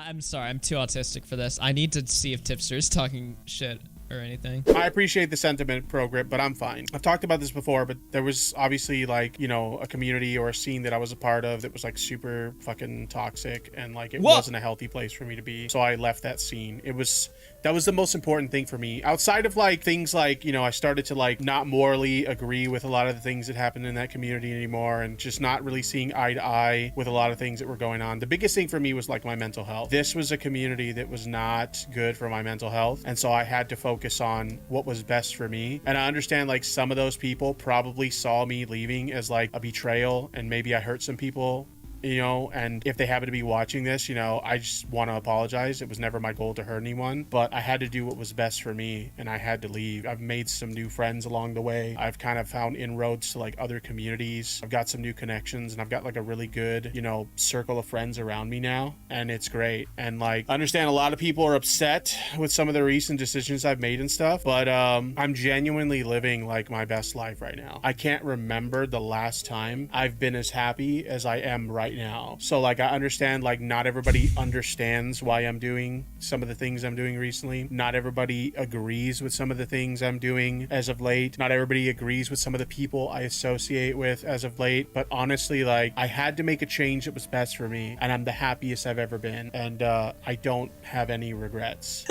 I'm sorry, I'm too autistic for this. I need to see if Tipster is talking shit or anything. I appreciate the sentiment, Progrip, but I'm fine. I've talked about this before, but there was obviously like, you know, a community or a scene that I was a part of that was like super fucking toxic, and like it wasn't a healthy place for me to be. So I left that scene. That was the most important thing for me. Outside of like things like, you know, I started to like not morally agree with a lot of the things that happened in that community anymore, and just not really seeing eye to eye with a lot of things that were going on. The biggest thing for me was like my mental health. This was a community that was not good for my mental health, and so I had to focus on what was best for me. And I understand like some of those people probably saw me leaving as like a betrayal, and maybe I hurt some people, you know, and if they happen to be watching this, you know, I just want to apologize. It was never my goal to hurt anyone, but I had to do what was best for me, and I had to leave. I've made some new friends along the way. I've kind of found inroads to like other communities. I've got some new connections, and I've got like a really good, you know, circle of friends around me now, and it's great. And like, I understand a lot of people are upset with some of the recent decisions I've made and stuff, but I'm genuinely living like my best life right now. I can't remember the last time I've been as happy as I am right now. So like, I understand like not everybody understands why I'm doing some of the things I'm doing recently. Not everybody agrees with some of the things I'm doing as of late. Not everybody agrees with some of the people I associate with as of late. But honestly, like, I had to make a change that was best for me, and I'm the happiest I've ever been, and I don't have any regrets.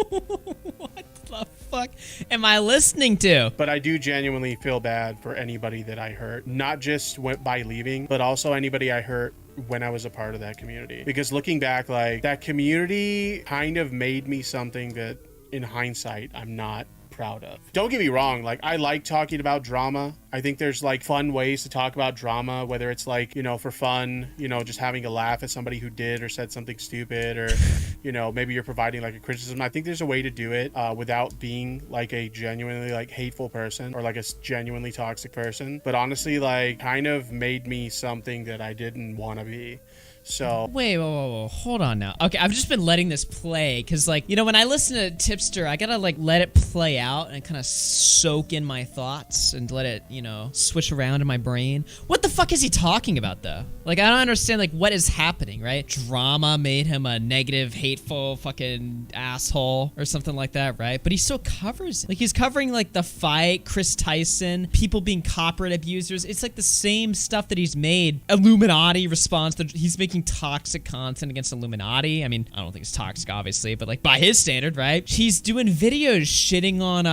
What the fuck am I listening to? But I do genuinely feel bad for anybody that I hurt, not just by leaving, but also anybody I hurt when I was a part of that community. Because looking back, like, that community kind of made me something that in hindsight I'm not proud of. Don't get me wrong, like, I like talking about drama. I think there's like fun ways to talk about drama, whether it's like, you know, for fun, you know, just having a laugh at somebody who did or said something stupid, or, you know, maybe you're providing like a criticism. I think there's a way to do it without being like a genuinely like hateful person or like a genuinely toxic person. But honestly, like, kind of made me something that I didn't want to be. So wait, whoa, hold on now. Okay, I've just been letting this play because, like, you know, when I listen to Tipster, I gotta like let it play out and kind of soak in my thoughts and let it, you know, switch around in my brain. What the fuck is he talking about though? Like, I don't understand like what is happening, right? Drama made him a negative, hateful fucking asshole or something like that, right? But he still covers it. Like, he's covering like the fight, Chris Tyson, people being copyright abusers. It's like the same stuff that he's made. Illuminati response to, he's making toxic content against Illuminati. I mean, I don't think it's toxic, obviously, but like by his standard, right? He's doing videos shitting on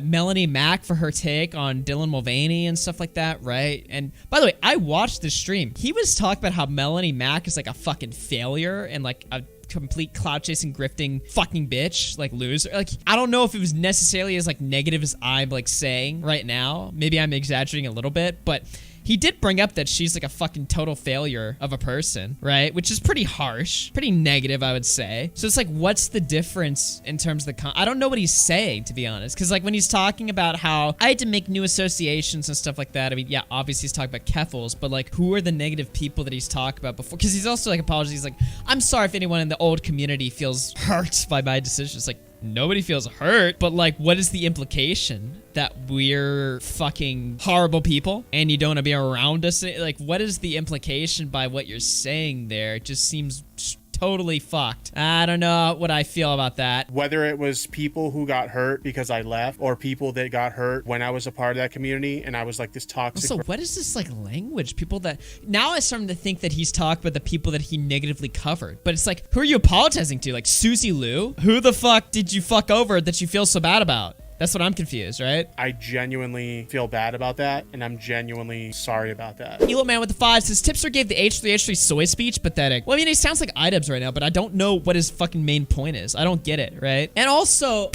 Melanie Mack for her take on Dylan Mulvaney and stuff like that, right? And by the way, I watched the stream. He was talking about how Melanie Mack is like a fucking failure and like a complete clout chasing, grifting fucking bitch, like loser. Like, I don't know if it was necessarily as like negative as I'm like saying right now. Maybe I'm exaggerating a little bit, but he did bring up that she's like a fucking total failure of a person, right? Which is pretty harsh, pretty negative, I would say. So it's like, what's the difference in terms of the I don't know what he's saying, to be honest. Because like when he's talking about how I had to make new associations and stuff like that, I mean, yeah, obviously he's talking about Keffels, but like, who are the negative people that he's talked about before? Because he's also like apologizing. He's like, I'm sorry if anyone in the old community feels hurt by my decisions. Like, nobody feels hurt, but like, what is the implication? That we're fucking horrible people and you don't want to be around us? Like, what is the implication by what you're saying there? It just seems totally fucked. I don't know what I feel about that. Whether it was people who got hurt because I left, or people that got hurt when I was a part of that community and I was like this toxic. So what is this like language? People that now I'm starting to think that he's talking about the people that he negatively covered. But it's like, who are you apologizing to? Like Susie Liu? Who the fuck did you fuck over that you feel so bad about? That's what I'm confused, right? I genuinely feel bad about that, and I'm genuinely sorry about that. Elo Man with the 5 says, Tipster gave the H3H3 soy speech. Pathetic. Well, I mean, he sounds like iDubbbz right now, but I don't know what his fucking main point is. I don't get it, right? And also,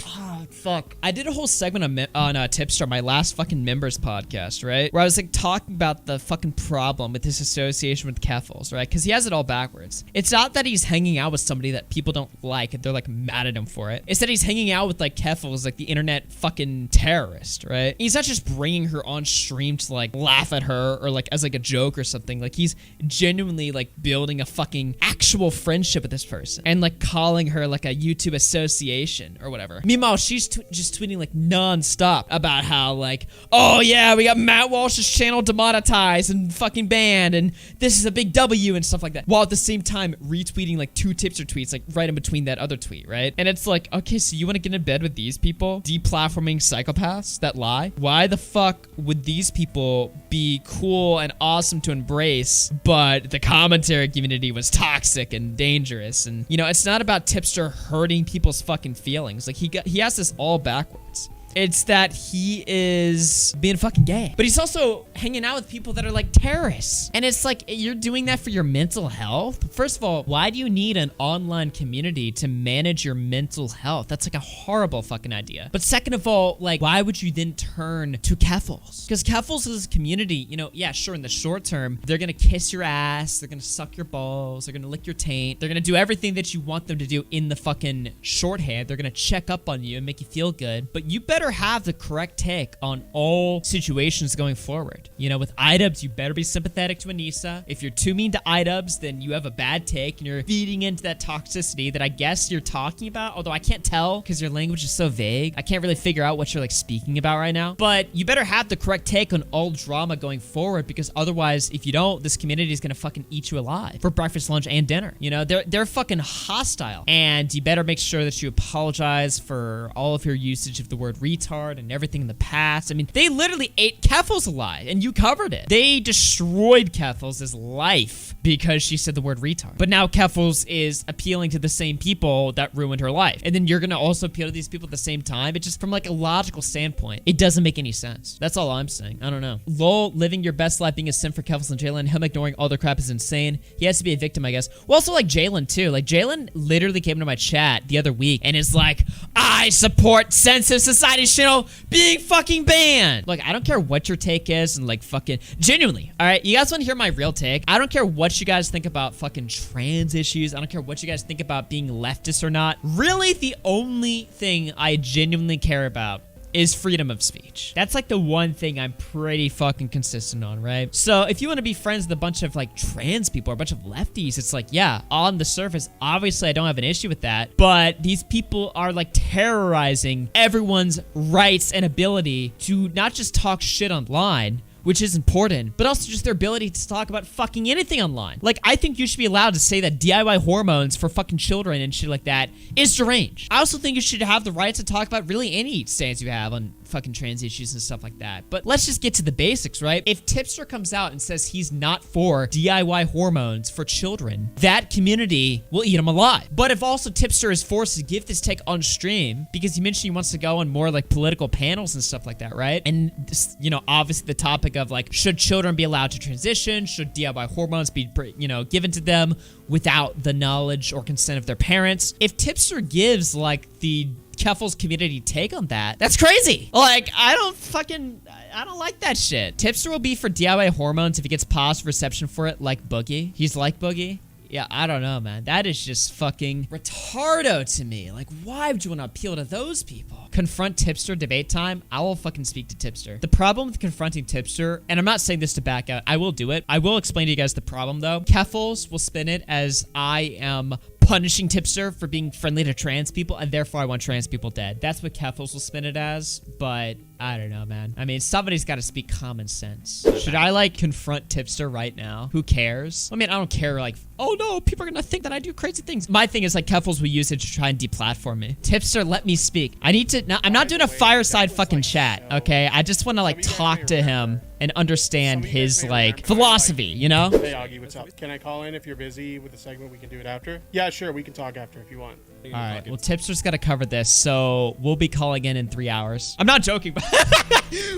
fuck. I did a whole segment on Tipster, my last fucking members podcast, right? Where I was like talking about the fucking problem with his association with Keffels, right? Because he has it all backwards. It's not that he's hanging out with somebody that people don't like and they're like mad at him for it. It's that he's hanging out with like Keffels, like the internet fucking terrorist, right? He's not just bringing her on stream to like laugh at her or like as like a joke or something. Like he's genuinely like building a fucking actual friendship with this person and like calling her like a YouTube association or whatever. Meanwhile, she's just tweeting like non-stop about how like, oh yeah, we got Matt Walsh's channel demonetized and fucking banned and this is a big W and stuff like that. While at the same time retweeting like 2 Tipster tweets like right in between that other tweet, right? And it's like, okay, so you want to get in bed with these people? Deplatforming psychopaths that lie? Why the fuck would these people be cool and awesome to embrace, but the commentary community was toxic and dangerous? And, you know, it's not about Tipster hurting people's fucking feelings. Like, he has this all backwards. It's that he is being fucking gay. But he's also hanging out with people that are like terrorists. And it's like, you're doing that for your mental health? First of all, why do you need an online community to manage your mental health? That's like a horrible fucking idea. But second of all, like, why would you then turn to Keffals? Because Keffals is a community, you know, yeah, sure, in the short term, they're gonna kiss your ass, they're gonna suck your balls, they're gonna lick your taint, they're gonna do everything that you want them to do in the fucking shorthand. They're gonna check up on you and make you feel good. But you better have the correct take on all situations going forward. You know, with iDubbbz, you better be sympathetic to Anissa. If you're too mean to iDubbbz, then you have a bad take and you're feeding into that toxicity that I guess you're talking about, although I can't tell because your language is so vague. I can't really figure out what you're like speaking about right now. But you better have the correct take on all drama going forward, because otherwise, if you don't, this community is gonna fucking eat you alive for breakfast, lunch, and dinner. You know, they're fucking hostile. And you better make sure that you apologize for all of your usage of the word retard and everything in the past. I mean, they literally ate Keffals alive, and you covered it. They destroyed Keffals' life because she said the word retard. But now Keffals is appealing to the same people that ruined her life. And then you're gonna also appeal to these people at the same time. It just, from like a logical standpoint, it doesn't make any sense. That's all I'm saying. I don't know. Lol, living your best life being a simp for Keffals and Jalen. Him ignoring all their crap is insane. He has to be a victim, I guess. Well, also like Jalen too. Like Jalen literally came into my chat the other week and is like, I support Sensitive Society's channel being fucking banned. Look, I don't care what your take is, and like fucking genuinely, all right, you guys want to hear my real take? I don't care what you guys think about fucking trans issues. I don't care what you guys think about being leftist or not. Really, the only thing I genuinely care about is freedom of speech. That's like the one thing I'm pretty fucking consistent on, right? So if you want to be friends with a bunch of like trans people or a bunch of lefties, it's like, yeah, on the surface, obviously I don't have an issue with that, but these people are like terrorizing everyone's rights and ability to not just talk shit online, which is important, but also just their ability to talk about fucking anything online. Like, I think you should be allowed to say that DIY hormones for fucking children and shit like that is deranged. I also think you should have the right to talk about really any stance you have on fucking trans issues and stuff like that. But let's just get to the basics, right? If Tipster comes out and says he's not for DIY hormones for children, that community will eat him alive. But if also Tipster is forced to give this take on stream, because he mentioned he wants to go on more like political panels and stuff like that, right? And, you know, obviously the topic of like, should children be allowed to transition? Should DIY hormones be, you know, given to them without the knowledge or consent of their parents? If Tipster gives like the Keffals community take on that, that's crazy. Like, I don't like that shit. Tipster will be for DIY hormones if he gets positive reception for it, like Boogie. He's like Boogie. Yeah, I don't know, man. That is just fucking retardo to me. Like, why would you want to appeal to those people? Confront Tipster debate time. I will fucking speak to Tipster. The problem with confronting Tipster, and I'm not saying this to back out, I will do it. I will explain to you guys the problem, though. Keffals will spin it as I am punishing Tipster for being friendly to trans people, and therefore I want trans people dead. That's what Keffals will spin it as, but I don't know, man. I mean, somebody's got to speak common sense. Should I, like, confront Tipster right now? Who cares? I mean, I don't care, like, oh no, people are gonna think that I do crazy things. My thing is, like, Keffals will use it to try and deplatform me. Tipster, let me speak. I need to, I'm not doing a fireside fucking chat, okay? I just want to, like, talk to him and understand his, like, philosophy, you know? Hey, Augie, what's up? Can I call in if you're busy with the segment? We can do it after? Yeah, sure, we can talk after if you want. All right, well, Tipster's got to cover this, so we'll be calling in 3 hours. I'm not joking, but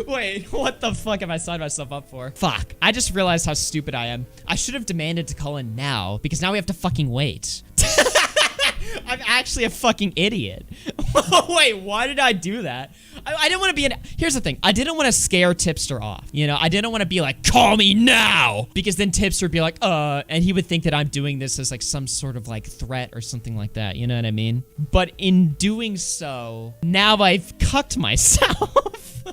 wait, what the fuck have I signed myself up for? Fuck, I just realized how stupid I am. I should have demanded to call in now, because now we have to fucking wait. I'm actually a fucking idiot. Wait, why did I do that? I didn't want to be here's the thing. I didn't want to scare Tipster off. You know, I didn't want to be like, call me now, because then Tipster would be like, and he would think that I'm doing this as like some sort of like threat or something like that. You know what I mean? But in doing so, now I've cucked myself.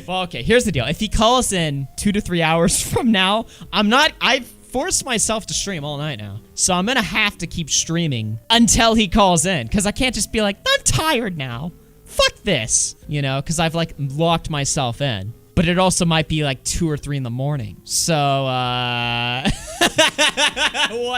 Well, okay, here's the deal. If he calls in 2 to 3 hours from now, I've forced myself to stream all night now. So I'm gonna have to keep streaming until he calls in, because I can't just be like, I'm tired now. Fuck this, you know, because I've like locked myself in. But it also might be like 2 or 3 in the morning. So, what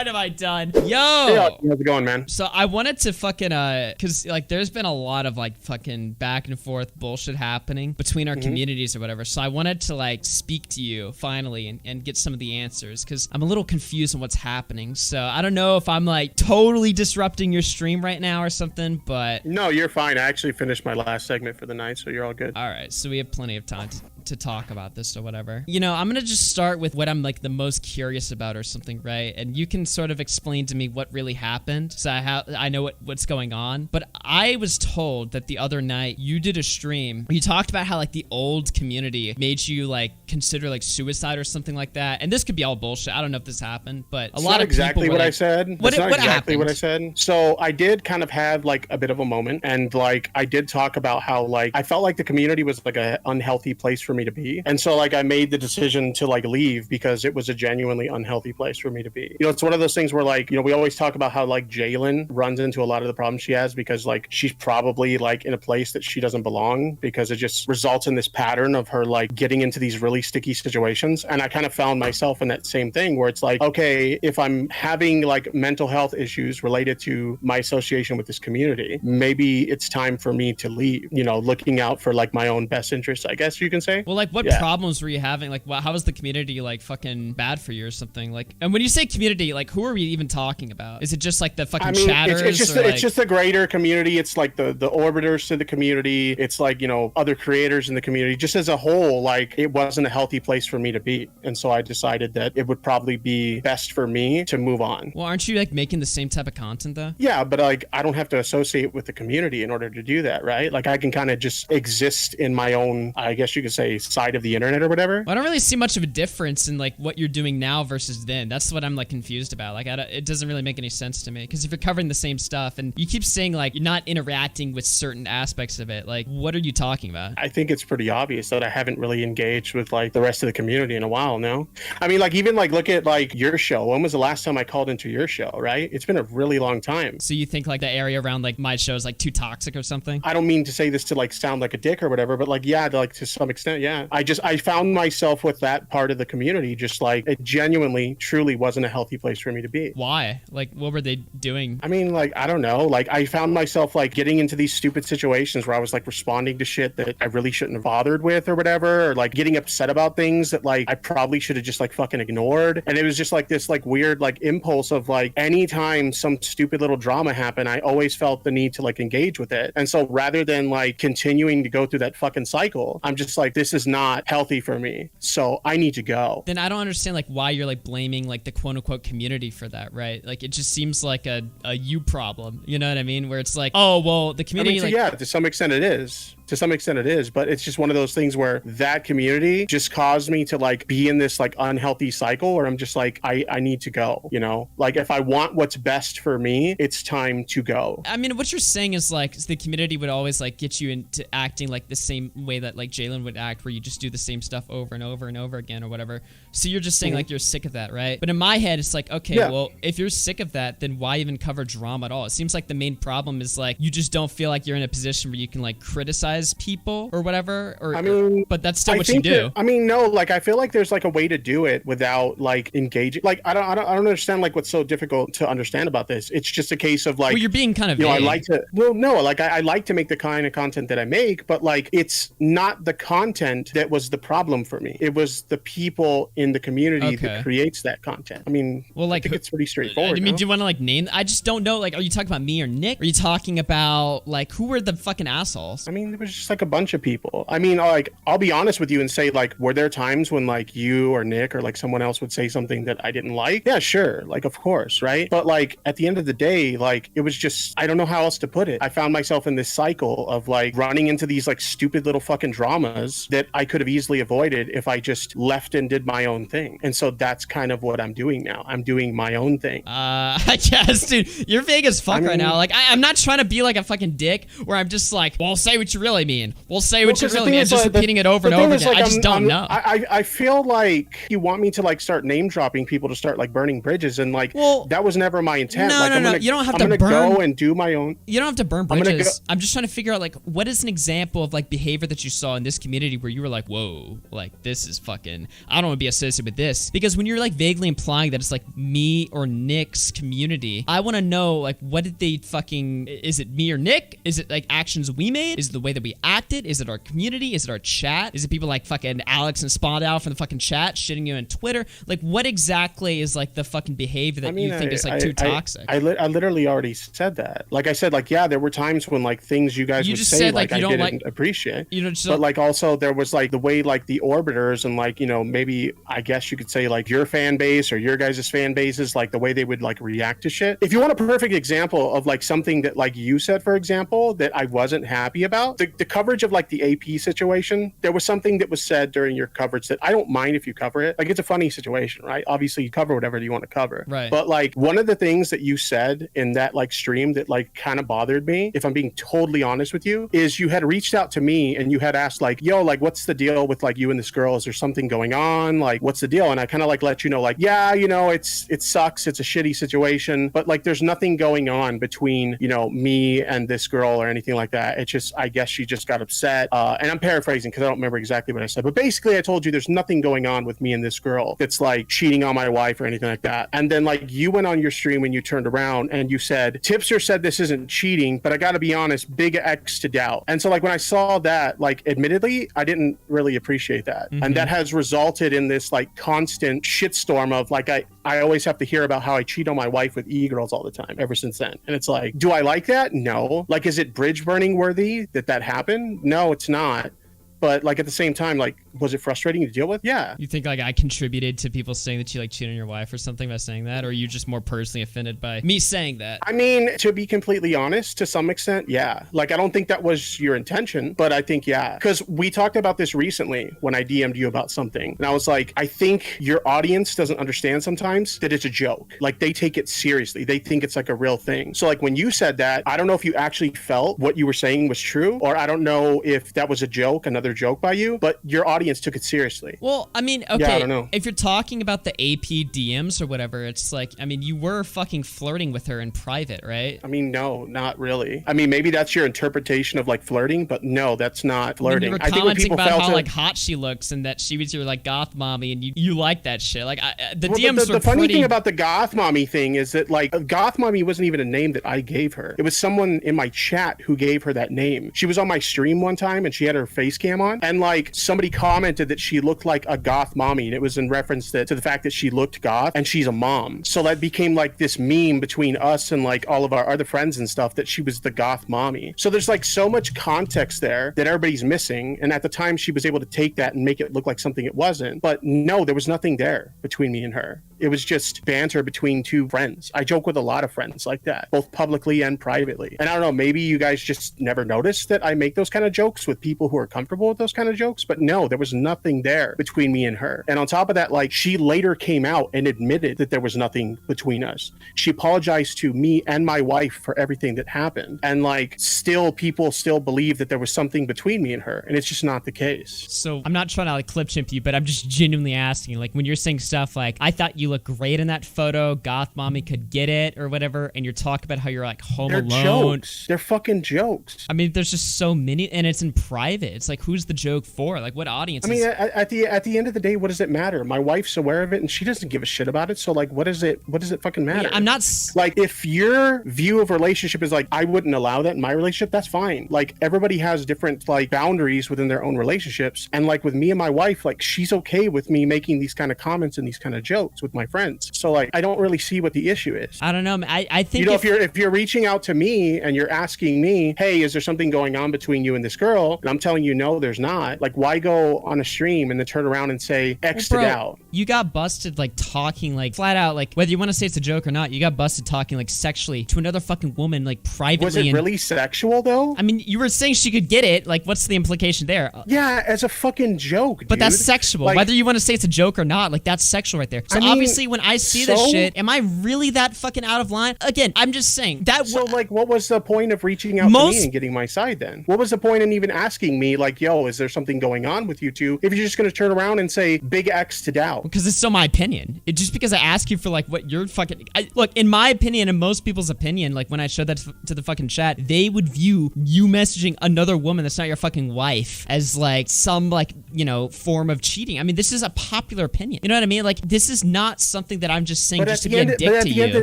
have I done? Yo! Hey, how's it going, man? So I wanted to fucking, cause like there's been a lot of like fucking back and forth bullshit happening between our communities or whatever. So I wanted to like speak to you finally and get some of the answers, cause I'm a little confused on what's happening. So I don't know if I'm like totally disrupting your stream right now or something, but. No, you're fine. I actually finished my last segment for the night, so you're all good. All right. So we have plenty of time to talk about this or whatever. You know, I'm gonna just start with what I'm like the most curious about or something, right? And you can sort of explain to me what really happened, so I know what's going on. But I was told that the other night you did a stream where you talked about how like the old community made you like consider like suicide or something like that. And this could be all bullshit. I don't know if this happened, but a lot of exactly people what like, I said. What exactly happened? what I said. So I did kind of have like a bit of a moment, and like I did talk about how like I felt like the community was like an unhealthy place for me to be, and so like I made the decision to like leave because it was a genuinely unhealthy place for me to be. You know, it's one of those things where like, you know, we always talk about how like Jalen runs into a lot of the problems she has because like she's probably like in a place that she doesn't belong, because it just results in this pattern of her like getting into these really sticky situations. And I kind of found myself in that same thing where it's like, okay, if I'm having like mental health issues related to my association with this community, maybe it's time for me to leave, you know, looking out for like my own best interests, I guess you can say. Well, like what problems were you having? Like, how was the community like fucking bad for you or something? Like, and when you say community, like who are we even talking about? Is it just like the fucking chatters? It's just the greater community. It's like the orbiters to the community. It's like, you know, other creators in the community. Just as a whole, like it wasn't a healthy place for me to be. And so I decided that it would probably be best for me to move on. Well, aren't you like making the same type of content though? Yeah, but like I don't have to associate with the community in order to do that, right? Like I can kind of just exist in my own, I guess you could say, side of the internet or whatever. Well, I don't really see much of a difference in like what you're doing now versus then. That's what I'm like confused about. Like it doesn't really make any sense to me, because if you're covering the same stuff and you keep saying like you're not interacting with certain aspects of it, like what are you talking about? I think it's pretty obvious that I haven't really engaged with like the rest of the community in a while now. I mean, like even like look at like your show. When was the last time I called into your show, right? It's been a really long time. So you think like the area around like my show is like too toxic or something? I don't mean to say this to like sound like a dick or whatever, but like yeah, like to some extent, yeah. I found myself with that part of the community, just like it genuinely, truly wasn't a healthy place for me to be. Why? Like what were they doing? I mean, like I don't know. Like I found myself like getting into these stupid situations where I was like responding to shit that I really shouldn't have bothered with or whatever, or like getting upset about things that like I probably should have just like fucking ignored. And it was just like this like weird like impulse of like anytime some stupid little drama happened, I always felt the need to like engage with it. And so rather than like continuing to go through that fucking cycle, I'm just like, this is not healthy for me, so I need to go. Then I don't understand like why you're like blaming like the quote unquote community for that, right? Like it just seems like a you problem, you know what I mean? Where it's like, oh well, the community. I mean, yeah, to some extent it is. To some extent it is, but it's just one of those things where that community just caused me to like be in this like unhealthy cycle where I'm just like, I need to go, you know? Like if I want what's best for me, it's time to go. I mean, what you're saying is like the community would always like get you into acting like the same way that like Jalen would act, where you just do the same stuff over and over and over again or whatever. So you're just saying like you're sick of that, right? But in my head, it's like, okay, well, if you're sick of that, then why even cover drama at all? It seems like the main problem is like you just don't feel like you're in a position where you can like criticize people or whatever, or I mean, but that's still what you do. I mean, no, like I feel like there's like a way to do it without like engaging. Like I don't understand like what's so difficult to understand about this. It's just a case of like, well, you're being kind of, you know, I like to, well, no, like I like to make the kind of content that I make, but like it's not the content that was the problem for me. It was the people in the community that creates that content. I mean, well, like, I think it's pretty straightforward. I mean, do you want to like name? I just don't know. Like, are you talking about me or Nick? Are you talking about like who were the fucking assholes? I mean, there was just like a bunch of people. I mean, like, I'll be honest with you and say, like, were there times when like you or Nick or like someone else would say something that I didn't like? Yeah, sure. Like, of course, right? But like at the end of the day, like, it was just, I don't know how else to put it. I found myself in this cycle of like running into these like stupid little fucking dramas that I could have easily avoided if I just left and did my own thing. And so that's kind of what I'm doing now. I'm doing my own thing. I guess, dude, you're vague as fuck right now. Like, I'm not trying to be like a fucking dick where I'm just like, well, say what you really mean. We'll say what you really mean. Just repeating it over and over again. I just don't know. I feel like you want me to like start name dropping people to start like burning bridges, and like, well, that was never my intent. No, you don't have to go and do my own. You don't have to burn bridges. I'm just trying to figure out like what is an example of like behavior that you saw in this community where you were like, whoa, like this is fucking, I don't want to be associated with this. Because when you're like vaguely implying that it's like me or Nick's community, I want to know like what did they fucking, is it me or Nick? Is it like actions we made? Is it the way that we acted? Is it our community? Is it our chat? Is it people like fucking Alex and Spawdow from the fucking chat shitting you on Twitter? Like what exactly is like the fucking behavior that you think is like too toxic? I literally already said that. Like I said, like, yeah, there were times when like things you guys would say like I didn't appreciate. But like also there was like the way like the orbiters and like, you know, maybe I guess you could say like your fan base or your guys' fan bases, like the way they would like react to shit. If you want a perfect example of like something that like you said, for example, that I wasn't happy about, the coverage of like the AP situation, there was something that was said during your coverage that I don't mind if you cover it. Like it's a funny situation, right? Obviously you cover whatever you want to cover. Right. But like one of the things that you said in that like stream that like kind of bothered me, if I'm being totally honest with you, is you had reached out to me and you had asked like, yo, like what's the deal with like you and this girl? Is there something going on? Like what's the deal? And I kind of like let you know like, yeah, you know, it sucks. It's a shitty situation, but like there's nothing going on between, you know, me and this girl or anything like that. It's just, I guess she just got upset. And I'm paraphrasing because I don't remember exactly what I said, but basically I told you there's nothing going on with me and this girl that's like cheating on my wife or anything like that. And then like you went on your stream and you turned around and you said, Tipster said this isn't cheating, but I got to be honest, big X to doubt. And so like when I saw that, like admittedly, I didn't really appreciate that. Mm-hmm. And that has resulted in this like constant shitstorm of like, I always have to hear about how I cheat on my wife with e-girls all the time ever since then. And it's like, do I like that? No. Like, is it bridge burning worthy that happened? No, it's not. But like at the same time, like, was it frustrating to deal with? Yeah. You think like I contributed to people saying that you like cheated on your wife or something by saying that? Or are you just more personally offended by me saying that? I mean, to be completely honest, to some extent, yeah. Like, I don't think that was your intention, but I think, yeah. Because we talked about this recently when I DM'd you about something. And I was like, I think your audience doesn't understand sometimes that it's a joke. Like, they take it seriously. They think it's like a real thing. So like when you said that, I don't know if you actually felt what you were saying was true, or I don't know if that was a joke, another joke by you, but your audience took it seriously. Well, I mean, okay, yeah, I don't know. If you're talking about the AP DMs or whatever, it's like, I mean, you were fucking flirting with her in private, right? I mean, no, not really. I mean, maybe that's your interpretation of like flirting, but no, that's not flirting. I mean, you were commenting about how like hot she looks and that she was your like goth mommy and you like that shit. Like DMs were the funny thing about the goth mommy thing is that like goth mommy wasn't even a name that I gave her. It was someone in my chat who gave her that name. She was on my stream one time and she had her face cam on, and like somebody commented that she looked like a goth mommy, and it was in reference to the fact that she looked goth and she's a mom. So that became like this meme between us and like all of our other friends and stuff that she was the goth mommy. So there's like so much context there that everybody's missing, and at the time she was able to take that and make it look like something it wasn't. But no, there was nothing there between me and her. It was just banter between two friends. I joke with a lot of friends like that, both publicly and privately. And I don't know, maybe you guys just never noticed that I make those kind of jokes with people who are comfortable with those kind of jokes, but no, there was nothing there between me and her. And on top of that, like, she later came out and admitted that there was nothing between us. She apologized to me and my wife for everything that happened. And like, still people still believe that there was something between me and her, and it's just not the case. So I'm not trying to like clip chimp you, but I'm just genuinely asking, like, when you're saying stuff like, I thought you looked great in that photo, goth mommy could get it or whatever, and you're talking about how you're like home alone. Jokes. They're fucking jokes. I mean, there's just so many, and it's in private. It's like, who's the joke for? Like, what audience? audience. I mean, at the end of the day, what does it matter? My wife's aware of it, and she doesn't give a shit about it. So like, what does it fucking matter? I'm not like, if your view of relationship is like, I wouldn't allow that in my relationship, that's fine. Like, everybody has different like boundaries within their own relationships, and like with me and my wife, like she's okay with me making these kind of comments and these kind of jokes with my friends. So like, I don't really see what the issue is. I don't know. I think, you know, if you're reaching out to me and you're asking me, hey, is there something going on between you and this girl? And I'm telling you, no, there's not. Like, why go on a stream and then turn around and say X'd it out? You got busted like talking like flat out, like whether you want to say it's a joke or not, you got busted talking like sexually to another fucking woman, like privately. Was it really sexual though? I mean, you were saying she could get it. Like, what's the implication there? Yeah, as a fucking joke, but dude. that's sexual. Like, whether you want to say it's a joke or not, like that's sexual right there. So I mean, obviously when I see this shit, am I really that fucking out of line? Again, I'm just saying that. So like, what was the point of reaching out to me and getting my side then? What was the point in even asking me like, yo, is there something going on with you two? If you're just going to turn around and say big X to doubt. Because it's still my opinion. It just because I ask you for like what you're fucking... look, in my opinion and most people's opinion, like when I showed that to the fucking chat, they would view you messaging another woman that's not your fucking wife as like some like, you know, form of cheating. I mean, this is a popular opinion. You know what I mean? Like, this is not something that I'm just saying just to be a dick to you. But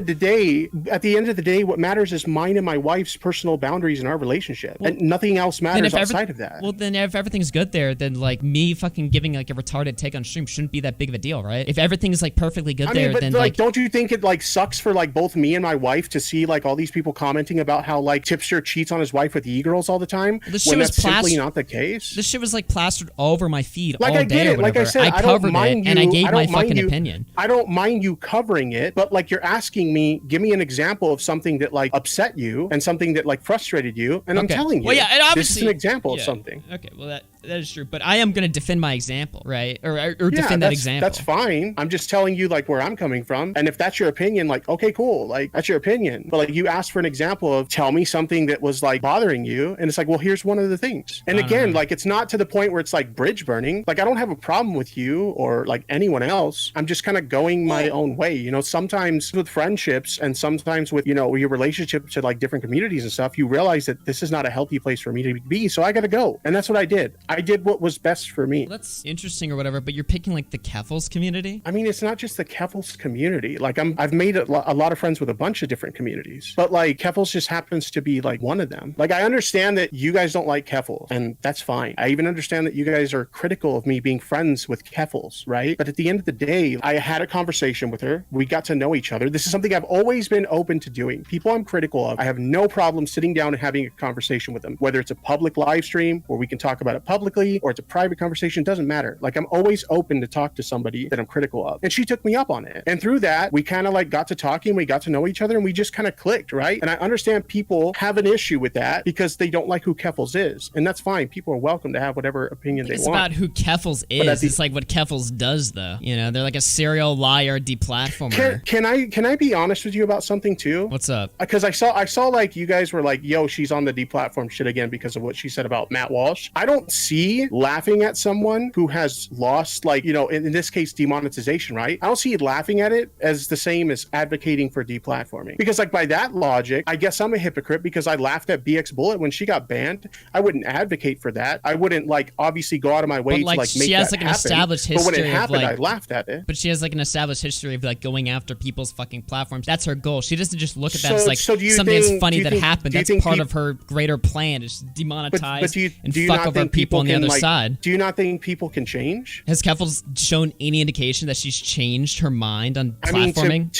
at the end of the day, what matters is mine and my wife's personal boundaries in our relationship. Well, and nothing else matters outside of that. Well, then if everything's good there, then like me fucking giving like a retarded take on stream shouldn't be that big of a deal, right? If everything is like perfectly good there, but then like, don't you think it like sucks for like both me and my wife to see like all these people commenting about how like Tipster cheats on his wife with e-girls all the time when that's simply not the case? This shit was like plastered all over my feed like all I day get it. or whatever. Like I said, I covered it and I gave my fucking you, opinion. I don't mind you covering it, but like you're asking me, give me an example of something that like upset you and something that like frustrated you, and I'm telling you, well, yeah, and obviously, this is an example of something. Okay, well that is true, but I am gonna defend my example, right? Or defend that example. That's fine. I'm just telling you like where I'm coming from, and if that's your opinion, like okay, cool, like that's your opinion. But like you asked for an example of tell me something that was like bothering you, and it's like, well, here's one of the things. And again, like it's not to the point where it's like bridge burning. Like I don't have a problem with you or like anyone else. I'm just kind of going my own way. You know, sometimes with friendships and sometimes with, you know, your relationship to like different communities and stuff, you realize that this is not a healthy place for me to be. So I got to go. And that's what I did. I did what was best for me. Well, that's interesting or whatever, but you're picking like the Keffels community? I mean, it's not just the Keffels community. Like I've made a lot of friends with a bunch of different communities, but like Keffels just happens to be like one of them. Like I understand that you guys don't like Keffels, and that's fine. I even understand that you guys are critical of me being friends with Keffels, right? But at the end of the day, I had a conversation with her. We got to know each other. This is something I've always been open to doing. People I'm critical of, I have no problem sitting down and having a conversation with them, whether it's a public live stream where we can talk about it publicly or it's a private conversation, doesn't matter. Like I'm always open to talk to somebody that I'm critical of. And she took me up on it. And through that, we kind of like got to talking, we got to know each other, and we just kind of clicked, right? And I understand people have an issue with that because they don't like who Keffels is. And that's fine. People are welcome to have whatever opinion they want. It's about who Keffels is. It's like what Keffels does though. You know, they're like a serial liar deplatformer. Can I be honest with you about something too? What's up? Because I saw like you guys were like, yo, she's on the deplatform shit again because of what she said about Matt Walsh. I don't see laughing at someone who has lost, like, you know, in this case, demonetization, right? I don't see laughing at it as the same as advocating for deplatforming. Because like by that logic, I guess I'm a hypocrite because I laughed at BX Bullet when she got banned. I wouldn't advocate for that. I wouldn't like obviously go out of my way to like make that happen. She has like an established history. But when it happened, I laughed at it. But she has like an established history of like going after people's fucking platforms. That's her goal. She doesn't just look at that as like something that's funny that happened. That's part of her greater plan is demonetize and fuck over people on the other side. Do you not think people can change? Has Keffels shown any indication that she's changed her mind on platforming?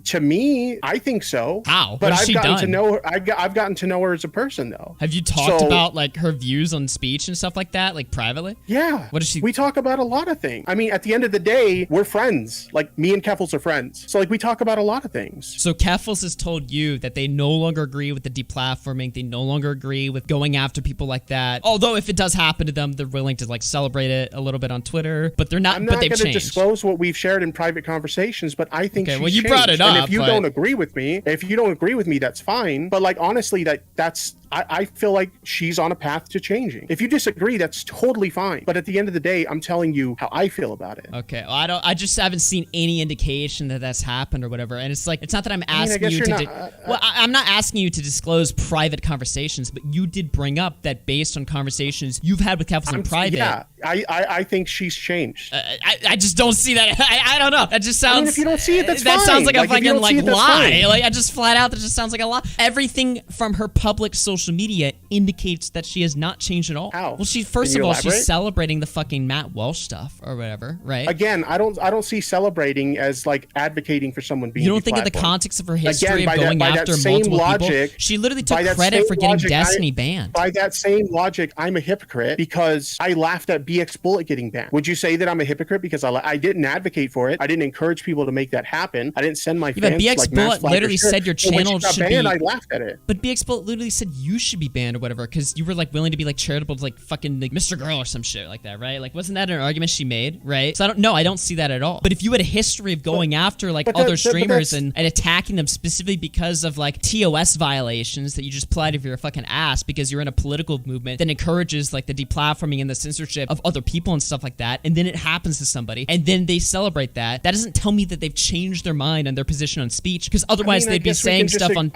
To me, I think so. How? But I've gotten to know her. I've gotten to know her as a person, though. Have you talked about like her views on speech and stuff like that, like privately? Yeah. What does she? We talk about a lot of things. I mean, at the end of the day, we're friends. Like me and Keffels are friends. So like we talk about a lot of things. So Keffels has told you that they no longer agree with the deplatforming. They no longer agree with going after people like that. Although if it does happen to them, they're willing to like celebrate it a little bit on Twitter. But they're not. I'm not going to disclose what we've shared in private conversations, but I think. Okay, well, you brought it up. And if you don't agree with me, that's fine. But like honestly, that's. I feel like she's on a path to changing. If you disagree, that's totally fine. But at the end of the day, I'm telling you how I feel about it. Okay. Well, I just haven't seen any indication that that's happened or whatever. And it's like, it's not that I'm asking you to. I'm not asking you to disclose private conversations, but you did bring up that based on conversations you've had with Keffels in private, I think she's changed. I just don't see that. I don't know. That just sounds. I mean, if you don't see it, that's that fine. sounds like a fucking lie. Fine. Like I just flat out, that just sounds like a lie. Everything from her public social media indicates that she has not changed at all. How? Well, first of all, she's celebrating the fucking Matt Walsh stuff or whatever, right? Again, I don't see celebrating as like advocating for someone being. You don't think in the context of her history of going after multiple people? She literally took credit for getting Destiny banned. By that same logic, I'm a hypocrite because I laughed at BX Bullet getting banned. Would you say that I'm a hypocrite because I didn't advocate for it? I didn't encourage people to make that happen. I didn't send my fans but BX like Bullet literally said your channel should banned, be. I laughed at it. But BX Bullet literally said you should be banned or whatever because you were like willing to be like charitable to like fucking like Mr. Girl or some shit like that, right? Like wasn't that an argument she made, right? So I don't see that at all. But if you had a history of going after like other streamers and attacking them specifically because of like TOS violations that you just plied if you're a fucking ass because you're in a political movement that encourages like the deplatforming and the censorship of other people and stuff like that, and then it happens to somebody and then they celebrate that doesn't tell me that they've changed their mind and their position on speech, because otherwise they'd be saying stuff on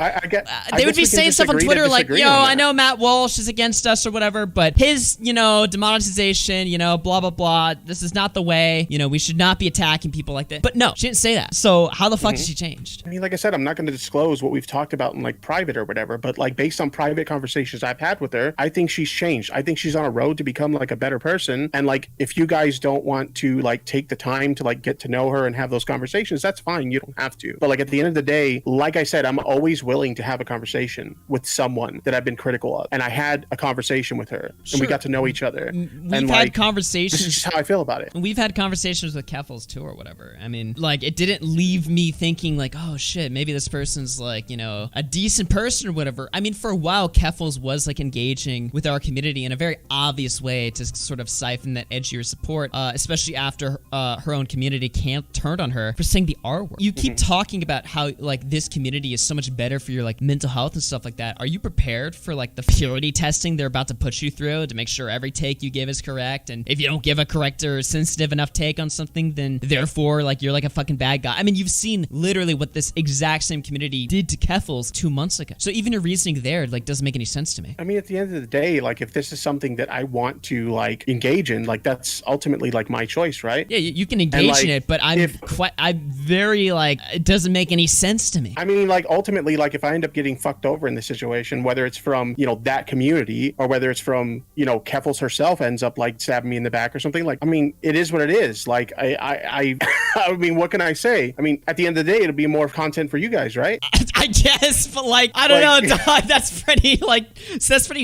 they would be saying stuff on Twitter like, yo, I know Matt Walsh is against us or whatever, but his, demonetization, blah blah blah, this is not the way, we should not be attacking people like that. But no, she didn't say that. So how the fuck has she changed? I mean, like I said, I'm not going to disclose what we've talked about in like private or whatever, but like based on private conversations I've had with her, I think she's changed. I think she's on a road to become like a better person. And like, if you guys don't want to like take the time to like get to know her and have those conversations, that's fine. You don't have to. But like at the end of the day, like I said, I'm always willing to have a conversation with someone that I've been critical of. And I had a conversation with her and we got to know each other. We've had conversations. This is just how I feel about it. We've had conversations with Keffels too or whatever. I mean, like it didn't leave me thinking like, oh shit, maybe this person's like, a decent person or whatever. I mean, for a while, Keffels was like engaging with our community in a very obvious way to sort of siphon that edgier support, especially after her own community turned on her for saying the R word. You keep talking about how like this community is so much better for your like mental health and stuff like that. Are you prepared for like the purity testing they're about to put you through to make sure every take you give is correct? And if you don't give a correct or sensitive enough take on something, then therefore like you're like a fucking bad guy. I mean, you've seen literally what this exact same community did to Keffels 2 months ago. So even your reasoning there like doesn't make any sense to me. I mean, at the end of the day, like if this is something that I want to like engage in, like that's ultimately like my choice, right? Yeah, you can engage in it, but I'm very like, it doesn't make any sense to me. I mean, like ultimately, like if I end up getting fucked over in this situation, whether it's from, that community or whether it's from, Keffels herself ends up like stabbing me in the back or something, like, I mean, it is what it is. Like I mean, what can I say? I mean, at the end of the day, it'll be more content for you guys, right? I guess, but like, I don't know, dog, that's pretty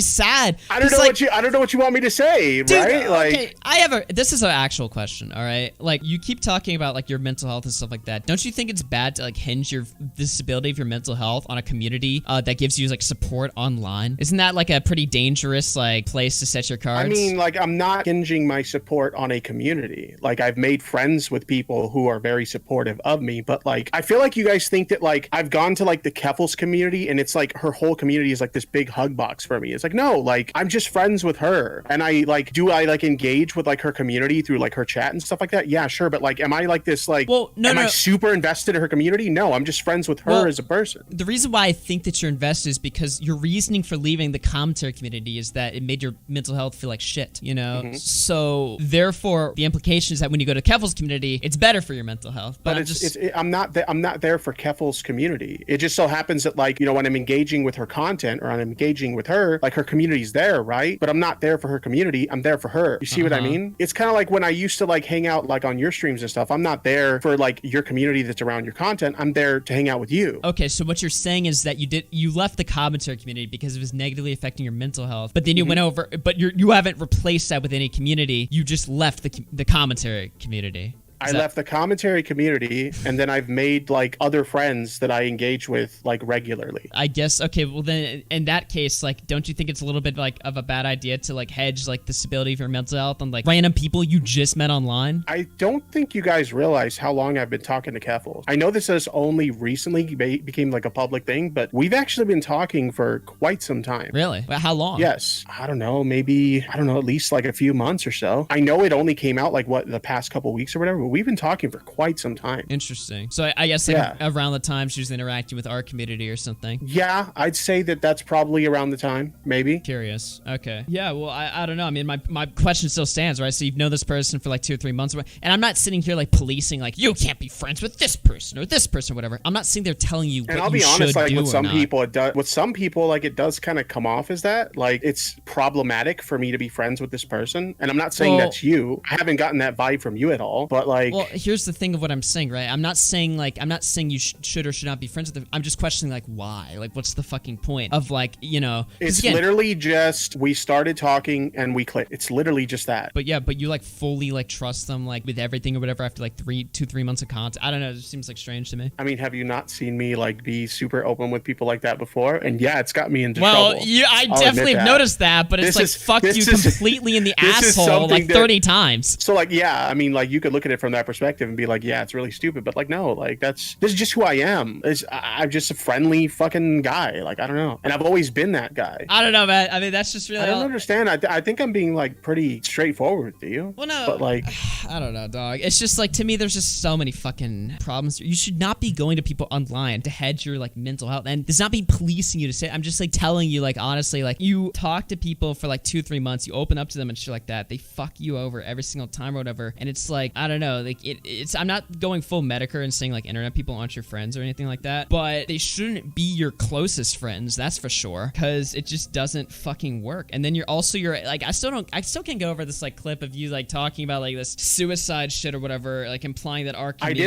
sad. I don't know what you want me to say, dude, right? Like, okay, this is an actual question, all right? Like, you keep talking about like your mental health and stuff like that. Don't you think it's bad to like hinge your disability of your mental health on a community that gives you like support online? Isn't that like a pretty dangerous like place to set your cards? I mean, like, I'm not hinging my support on a community. Like, I've made friends with people who are very supportive of me, but like, I feel like you guys think that like I've gone to like the Keffels community and it's like her whole community is like this big hug box for me. It's like, no, like I'm just friends with her. And I like, do I like engage with like her community through like her chat and stuff like that? Yeah, sure. But like, am I like this, like, am I super invested in her community? No, I'm just friends with her as a person. The reason why I think that you're invested is because your reasoning for leaving the commentary community is that it made your mental health feel like shit, So therefore, the implication is that when you go to Keffels community, it's better for your mental health. But I'm not there for Keffels community. It just so happens that like, when I'm engaging with her content or I'm engaging with her, like her community's there, right? But I'm not there for her community. I'm there for her. You see what I mean? It's kind of like when I used to like hang out like on your streams and stuff. I'm not there for like your community that's around your content. I'm there to hang out with you. Okay, so what you're saying is that you left the commentary community because it was negatively affecting your mental health, but then you went over, but you haven't replaced that with any community. You just left the commentary community. I left the commentary community and then I've made like other friends that I engage with like regularly. I guess, okay, well then in that case, like, don't you think it's a little bit like of a bad idea to like hedge like the stability of your mental health on like random people you just met online? I don't think you guys realize how long I've been talking to Keffels. I know this has only recently became like a public thing, but we've actually been talking for quite some time. Really? Well, how long? Yes. I don't know, at least like a few months or so. I know it only came out like the past couple weeks or whatever. but we've been talking for quite some time. Interesting. So I guess like around the time she was interacting with our community or something. Yeah, I'd say that's probably around the time, maybe. Curious. Okay. Yeah, well, I don't know. I mean, my question still stands, right? So you've known this person for like 2 or 3 months, and I'm not sitting here like policing, like, you can't be friends with this person or this person or whatever. I'm not sitting there telling you and what I'll be you honest, should like do with some or not. people, with some people, like it does kind of come off as that. Like it's problematic for me to be friends with this person. And I'm not saying that's you. I haven't gotten that vibe from you at all. But like, well, here's the thing of what I'm saying, right? I'm not saying you should or should not be friends with them. I'm just questioning like why? Like what's the fucking point of like, you know? It's literally just we started talking and we clicked. It's literally just that. But yeah, but you like fully like trust them like with everything or whatever after like 2-3 months of contact. I don't know. It just seems like strange to me. I mean, have you not seen me like be super open with people like that before? And yeah, it's got me into trouble. Well, I definitely have noticed that, but it's like fucked you completely in the asshole like 30 times. So like, yeah, I mean, like you could look at it from that perspective and be like, yeah, it's really stupid. But like, no, like this is just who I am. I'm just a friendly fucking guy. Like, I don't know. And I've always been that guy. I don't know, man. I mean, that's just really... I don't understand. I think I'm being like pretty straightforward to you. Well, no. But like... I don't know, dog. It's just like, to me, there's just so many fucking problems. You should not be going to people online to hedge your like mental health. And there's not be policing you to say... I'm just like telling you, like, honestly, like you talk to people for like 2-3 months, you open up to them and shit like that. They fuck you over every single time or whatever. And it's like, I don't know, like it's... I'm not going full Medicare and saying like internet people aren't your friends or anything like that, but they shouldn't be your closest friends, that's for sure, because it just doesn't fucking work. And then you're like, I still can't go over this like clip of you like talking about like this suicide shit or whatever, like implying that our community...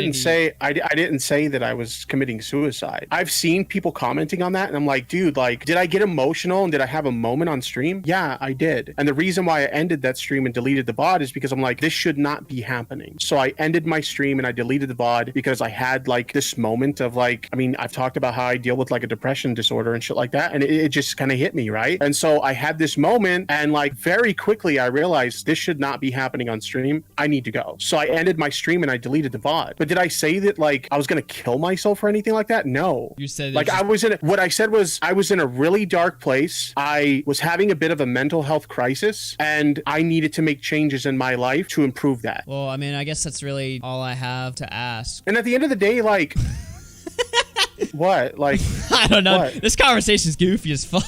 I didn't say that I was committing suicide. I've seen people commenting on that and I'm like, dude, like, did I get emotional and did I have a moment on stream? Yeah, I did. And the reason why I ended that stream and deleted the VOD is because I'm like, this should not be happening. So I ended my stream and I deleted the VOD because I had like this moment of like, I mean, I've talked about how I deal with like a depression disorder and shit like that, and it just kind of hit me, right? And so I had this moment and like very quickly I realized this should not be happening on stream. I need to go. So I ended my stream and I deleted the VOD. But did I say that like I was gonna kill myself or anything like that? No. You said like what I said was I was in a really dark place. I was having a bit of a mental health crisis and I needed to make changes in my life to improve that. Well, I mean, I guess that's really all I have to ask. And at the end of the day, like... What? Like, I don't know. What? This conversation's goofy as fuck.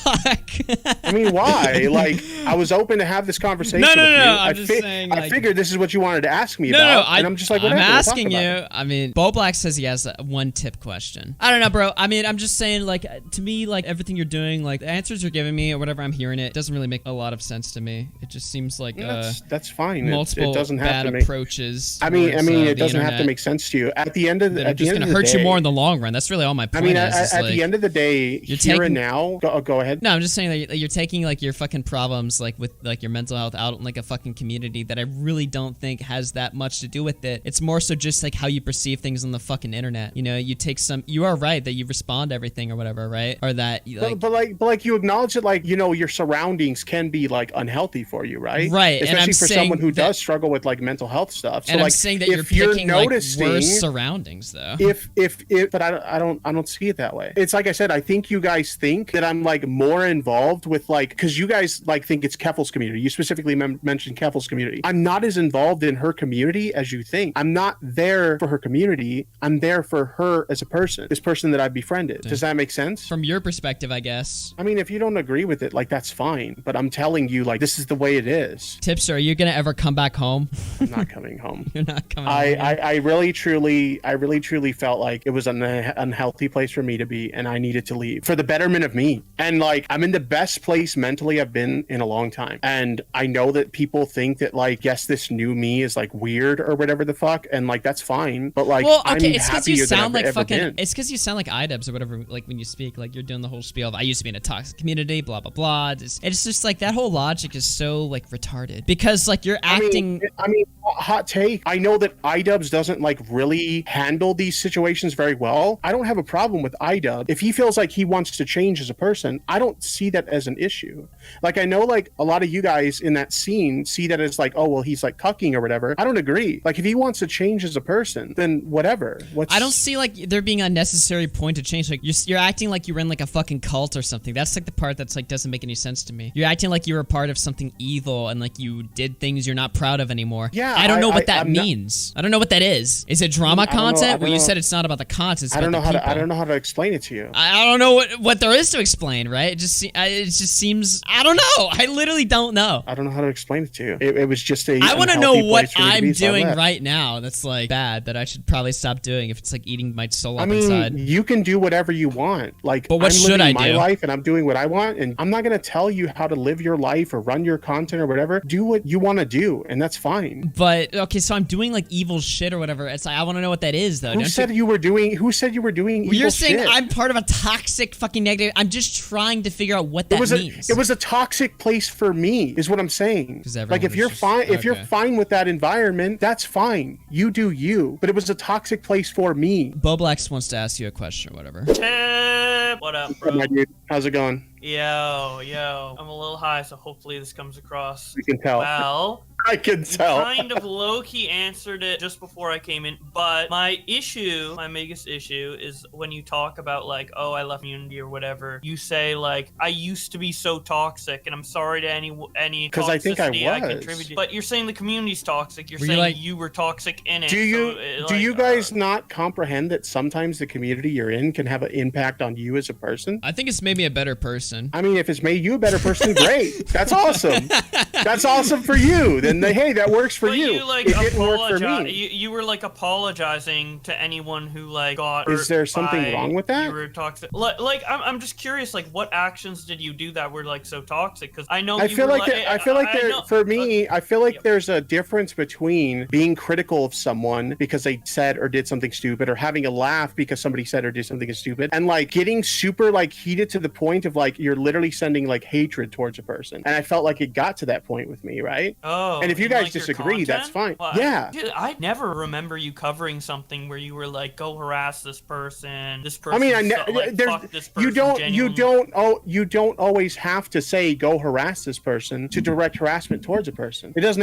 I mean, why? Like, I was open to have this conversation with you. I'm just saying. I figured this is what you wanted to ask me about. No, and I'm just like, whatever. I'm asking you. I mean, Bowblax says he has one tip question. I don't know, bro. I mean, I'm just saying, like, to me, like, everything you're doing, like, the answers you're giving me or whatever I'm hearing, it doesn't really make a lot of sense to me. It just seems like that's fine. Multiple it doesn't have bad to approaches. I mean, it doesn't have to make sense to you. At the end of the day, it's gonna hurt you more in the long run. That's really all my point is. At the end of the day, and now, go ahead. No, I'm just saying that you're taking like your fucking problems like with like your mental health out in like a fucking community that I really don't think has that much to do with it. It's more so just like how you perceive things on the fucking internet. You know, you are right that you respond to everything or whatever, right? Or that like, but you acknowledge that like, you know, your surroundings can be like unhaty for you, right? Right. Especially for someone who does struggle with like mental health stuff. So and like, I'm saying that if you're picking noticing, like worse surroundings though. But I don't see it that way. It's like I said, I think you guys think that I'm like more involved with like, because you guys like think it's Keffel's community. You specifically mentioned Keffel's community. I'm not as involved in her community as you think. I'm not there for her community. I'm there for her as a person, this person that I've befriended. Does that make sense? From your perspective, I guess. I mean, if you don't agree with it, like that's fine. But I'm telling you, like, this is the way it is. Tipster, are you gonna ever come back home? I'm not coming home. You're not coming home. I really truly felt like it was an unhealthy place for me to be, and I needed to leave for the betterment of me. And like, I'm in the best place mentally I've been in a long time. And I know that people think that like, yes, this new me is like weird or whatever the fuck, and like that's fine. But like, well, okay, I'm it's because you sound like fucking. Been. It's because you sound like iDubbbz or whatever. Like when you speak, like you're doing the whole spiel of I used to be in a toxic community, blah blah blah. It's just like that whole logic is so like retarded because like you're acting. I mean, hot take. I know that iDubbbz doesn't like really handle these situations very well. I don't have a a problem with IDub. If he feels like he wants to change as a person, I don't see that as an issue. Like, I know like a lot of you guys in that scene see that as like, oh, well, he's like cucking or whatever. I don't agree. Like, if he wants to change as a person, then whatever. I don't see like there being a necessary point to change. Like, you're acting like you're in like a fucking cult or something. That's like the part that's like doesn't make any sense to me. You're acting like you were a part of something evil and like you did things you're not proud of anymore. Yeah, I don't know what that means. I don't know what that is. Is it drama content? Well, you said it's not about the content. It's I don't know about I don't know how to explain it to you. I don't know what there is to explain, right? It just seems. I don't know. I literally don't know. I don't know how to explain it to you. It was just a. I want to know what I'm doing right now that's like bad that I should probably stop doing if it's like eating my soul up inside. You can do whatever you want. Like, but what should I do? I'm living my life and I'm doing what I want, and I'm not gonna tell you how to live your life or run your content or whatever. Do what you want to do, and that's fine. But okay, so I'm doing like evil shit or whatever. It's like I want to know what that is, though. Who said you were doing evil You're saying shit? I'm part of a toxic fucking negative. I'm just trying to figure out what that means. It was a toxic place for me, is what I'm saying. Like, if you're fine with that environment, that's fine. You do you. But it was a toxic place for me. Bowblax wants to ask you a question or whatever. What up, bro? My dude, how's it going? Yo, I'm a little high, so hopefully this comes across. You can tell. Well, I can tell. Kind of low-key answered it just before I came in, but my biggest issue is when you talk about like, oh, I left community or whatever, you say like, I used to be so toxic, and I'm sorry to any because I think I was. Contributed. But you're saying the community's toxic. You're saying you were toxic in it. Do you guys not comprehend that sometimes the community you're in can have an impact on you as a person? I think it's made me a better person. I mean, if it's made you a better person, great. That's awesome. That's awesome for you. Then hey, that works for you. You like it didn't work for me. You were like apologizing to anyone who like got. Is there something wrong with that? You were toxic. Like I'm just curious. Like, what actions did you do that were like so toxic? Because I know. I feel like there's a difference between being critical of someone because they said or did something stupid, or having a laugh because somebody said or did something stupid, and like getting super like heated to the point of like you're literally sending like hatred towards a person. And I felt like it got to that point with me, right? Oh. And if you guys disagree, that's fine. Well, yeah. I never remember you covering something where you were like, "Go harass this person." This person. I mean, you don't always have to say go harass this person to direct harassment towards a person. It doesn't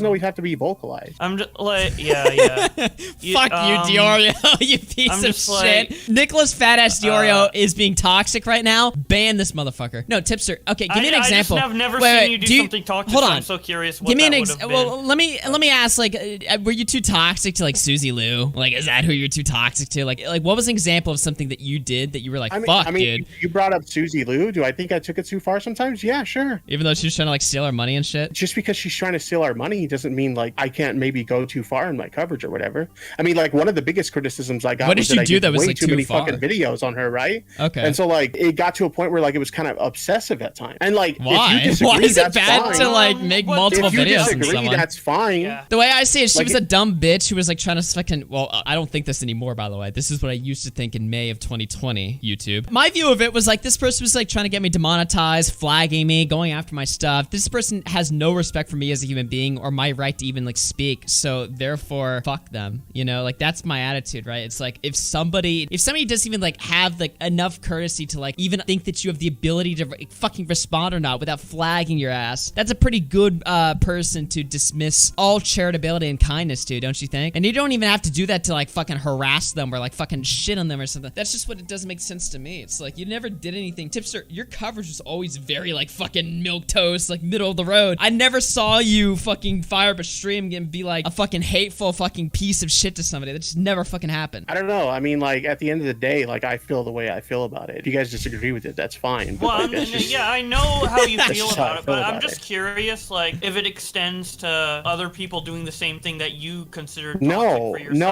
always have to be vocalized. I'm just like, yeah. Fuck you, Diorio, you piece of shit. Nicholas fat ass Diorio is being toxic right now. Ban this motherfucker. No, Tipster. Okay, give me an example. I've never seen you do something toxic. Hold on. So I'm so curious. What give me an example. Well, let me ask. Like, were you too toxic to like Susie Lou? Like, is that who you're too toxic to? Like, what was an example of something that you did that you were like, fuck, dude? You brought up Susie Lou. Do I think I took it too far sometimes? Yeah, sure. Even though she was trying to like steal our money and shit. Just because she's trying to steal our money doesn't mean like I can't maybe go too far in my coverage or whatever. I mean, like one of the biggest criticisms I got. What did you do that was like too many fucking videos on her, right? Okay. And so like it got to a point where like it was kind of obsessive at times. And like why? If you disagree, why is it bad fine. to like make multiple videos? If you disagree, that's fine. Yeah. The way I see it, she was a dumb bitch who was like trying to fucking. Well, I don't think this anymore, by the way. This is what I used to think in May of 2020. YouTube. My view of it was like this person was like trying to get me demonetized, flagging me, going after my stuff. This person has no respect for me as a human being or my right to even like speak. So therefore, fuck them. You know, like that's my attitude, right? It's like if somebody doesn't even like have like enough courtesy to like even think that you have the ability to fucking respond or not without flagging your ass, that's a pretty good person to dismiss all charitability and kindness to, don't you think? And you don't even have to do that to like fucking harass them or like fucking shit on them or something. That's just what it doesn't make sense to me. It's like you never did anything. Tipster, your coverage was always very like fucking milquetoast, like middle of the road. I never saw you fucking fire up a stream and be like a fucking hateful fucking piece of shit to somebody. That just never fucking happened. I don't know. I mean, like at the end of the day, like I feel the way I feel about it. If you guys disagree with it, that's fine. But, well, like, yeah, I know how you feel about it, but I'm just curious, like if it extends to other people doing the same thing that you consider toxic for yourself. No,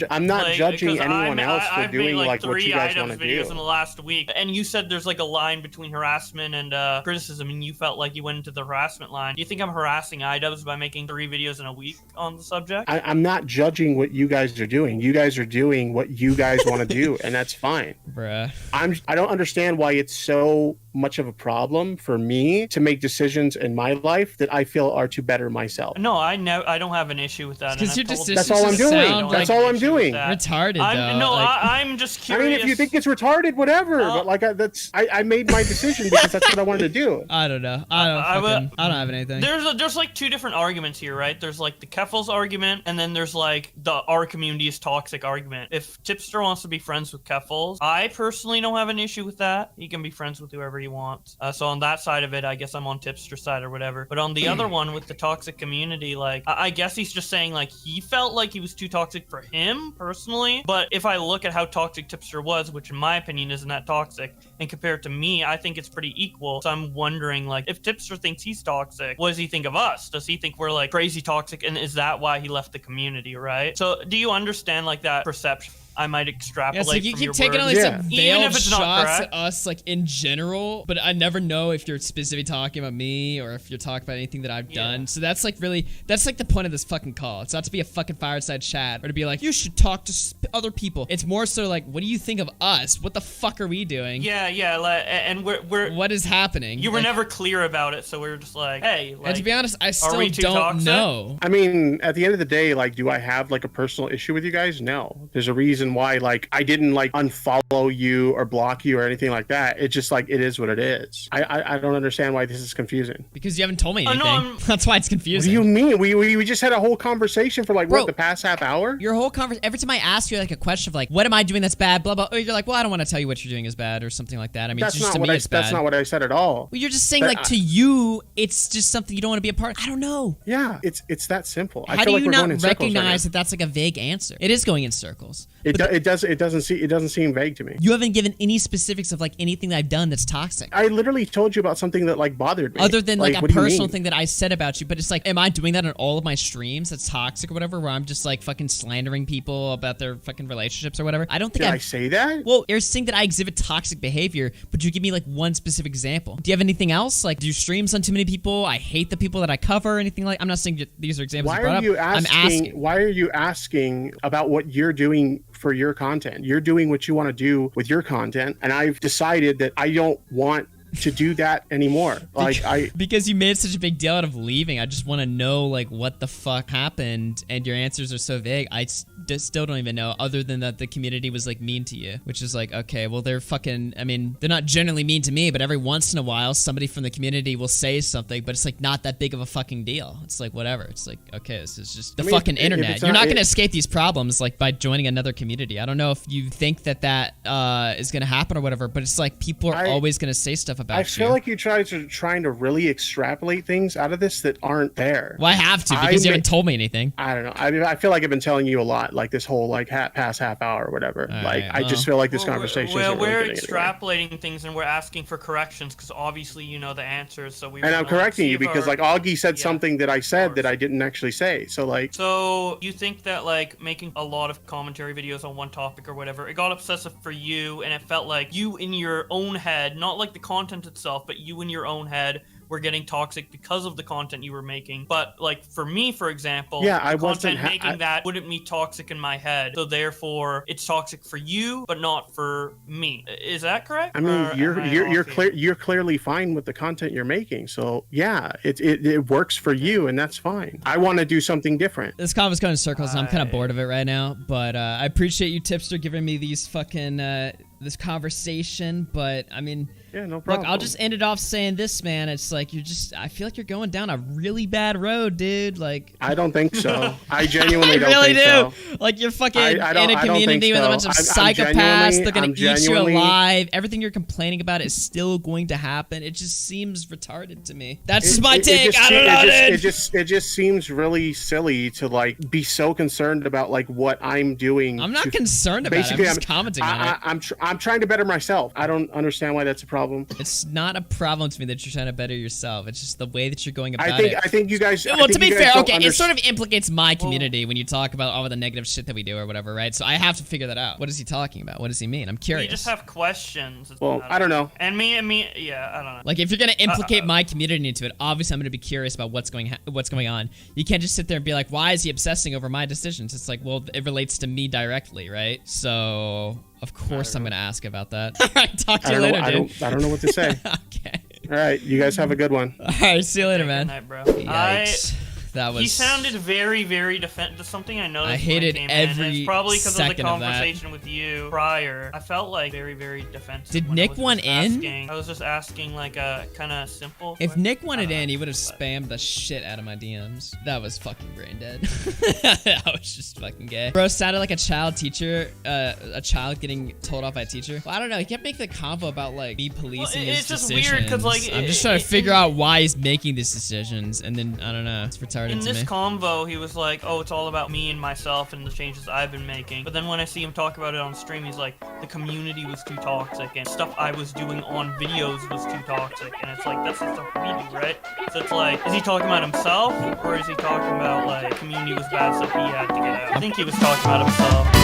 I'm not like, judging anyone else for I've doing made, like what you guys want to do. videos in the last week, and you said there's like a line between harassment and criticism, and you felt like you went into the harassment line. Do you think I'm harassing iDubbbz by making 3 videos in a week on the subject? I'm not judging what you guys are doing. You guys are doing what you guys want to do, and that's fine. Bruh. I don't understand why it's so much of a problem for me to make decisions in my life that I feel are to better myself. No, I don't have an issue with that. Because That's all I'm doing. That's all I'm doing. Retarded, though. No, like, I'm just curious. I mean, if you think it's retarded, whatever. But like, I made my decision because that's what I wanted to do. I don't know. I don't have anything. There's like two different arguments here, right? There's like the Keffels argument, and then there's like the our community is toxic argument. If Tipster wants to be friends with Keffels, I personally don't have an issue with that. He can be friends with whoever he wants. So on that side of it, I guess I'm on Tipster's side or whatever. But on the other one with the toxic community, like I guess he's just saying like he felt like he was too toxic for him personally. But if I look at how toxic Tipster was, which in my opinion isn't that toxic, and compared to me, I think it's pretty equal. So I'm wondering, like, if Tipster thinks he's toxic, what does he think of us? Does he think we're like crazy toxic, and is that why he left the community, right? So do you understand like that perception? I might extrapolate. Yeah, so you from keep your taking words. all these Yeah. like, Even veiled if it's not shots correct. at us, like in general, but I never know if you're specifically talking about me or if you're talking about anything that I've done. So that's like that's like the point of this fucking call. It's not to be a fucking fireside chat or to be like, you should talk to other people. It's more so like, what do you think of us? What the fuck are we doing? Yeah, and we're What is happening? you were Like, never clear about it, so we were just like, hey, like, and to be honest, I still we too don't toxic? know. I mean, at the end of the day, like, do I have like a personal issue with you guys? No. There's a reason why, like, I didn't like unfollow you or block you or anything like that. It's just like, it is what it is. I don't understand why this is confusing. Because you haven't told me Oh, anything. no, That's why it's What confusing. do you mean? We just had a whole conversation for like, Bro, what, the past half hour? Your whole conversation, every time I ask you like a question of like, what am I doing that's bad, blah, blah, or you're like, well, I don't want to tell you what you're doing is bad or something like that. I mean, That's it's just not to what me, I. it's bad. That's not what I said at all. Well, you're just saying But like to you, it's just something you don't want to be a part of. I don't know. Yeah, it's that simple. I How feel do like you we're going not in circles right recognize that that's like a vague answer? It is going in circles. now. It doesn't seem vague to me. You haven't given any specifics of like anything that I've done that's toxic. I literally told you about something that like bothered me. Other than like a what do you personal mean? thing that I said about you, but it's like, am I doing that on all of my streams that's toxic or whatever, where I'm just like fucking slandering people about their fucking relationships or whatever? I don't think Did I I've... say that? Well, you're saying that I exhibit toxic behavior, but you give me like one specific example. Do you have anything else? Like, do you streams on too many people? I hate the people that I cover or anything like... I'm not saying these are examples Why you brought are you up. I'm asking. Why are you asking about what you're doing for your content? You're doing what you want to do with your content, and I've decided that I don't want to do that anymore. Like Because you made such a big deal out of leaving. I just want to know like what the fuck happened, and your answers are so vague. I still don't even know, other than that the community was like mean to you, which is like, okay, well, they're fucking... I mean, they're not generally mean to me, but every once in a while somebody from the community will say something, but it's like not that big of a fucking deal. It's like whatever. It's like, okay, this is just the fucking internet. You're not going to escape these problems like by joining another community. I don't know if you think that is going to happen or whatever, but it's like people are always going to say stuff about I feel like you trying to really extrapolate things out of this that aren't there. Well, I have to, because you haven't told me anything. I don't know. I mean, I feel like I've been telling you a lot, like this whole like past half hour or whatever. All like, right, I just feel like this conversation. Well, we're really extrapolating things and we're asking for corrections because obviously you know the answers. So we. And I'm correcting you because like Augie said something that I said course. that I didn't actually say. So like. So you think that like making a lot of commentary videos on one topic or whatever, it got obsessive for you, and it felt like you in your own head, not like the content itself, but you in your own head were getting toxic because of the content you were making. But like for me, for example, I content making that wouldn't be toxic in my head. So therefore, it's toxic for you, but not for me. Is that correct? I mean, Or you're clearly fine with the content you're making. So yeah, it works for you, and that's fine. I want to do something different. This convo's going in circles, and I'm kind of bored of it right now. But I appreciate you, Tipster, giving me these fucking this conversation. But I mean, yeah, no problem. Look, I'll just end it off saying this, man. It's like I feel like you're going down a really bad road, dude. Like, I don't think so. I genuinely don't really think do. so. Like, you're fucking I don't in a community think with a so. bunch of I'm psychopaths. They're gonna I'm eat you genuinely- alive. Everything you're complaining about is still going to happen. It just seems retarded to me. That's just my take. I don't know, dude. It just seems really silly to like be so concerned about like what I'm doing. I'm not concerned about it. I'm just commenting on it. I'm trying to better myself. I don't understand why that's a problem. It's not a problem to me that you're trying to better yourself. It's just the way that you're going about it. I think you guys. Well, to be fair, okay, it sort of implicates my community when you talk about all of the negative shit that we do or whatever, right? So I have to figure that out. What is he talking about? What does he mean? I'm curious. You just have questions. Well, I don't know. And me, yeah, I don't know. Like, if you're gonna implicate my community into it, obviously I'm gonna be curious about what's going on. You can't just sit there and be like, why is he obsessing over my decisions? It's like, well, it relates to me directly, right? So Of course I'm gonna ask about that. All right, talk to you later, dude. I don't know what to say. Okay. All right, you guys have a good one. All right, see you later, Good man. night, bro. Yikes. That was. He sounded very, very defensive. Something I noticed. I hated when I came in, and every it's probably because of the second of that. conversation with you prior. I felt like very, very defensive. Did when Nick I was want just in? asking- I was just asking like a kind of simple. If question. Nick wanted I don't in, know, he would have but- spammed the shit out of my DMs. That was fucking brain dead. That was just fucking gay. Bro sounded like a child teacher, a child getting told off by a teacher. Well, I don't know. He kept making the convo about like me policing his it's just decisions. weird 'cause, like, I'm just trying to figure out why he's making these decisions, and then I don't know. It's retarded In to this me. convo, he was like, "Oh, it's all about me and myself and the changes I've been making." But then when I see him talk about it on stream, he's like, "The community was too toxic and stuff I was doing on videos was too toxic." And it's like, that's the stuff we do, right? So it's like, is he talking about himself or is he talking about like community was bad stuff he had to get out? I think he was talking about himself.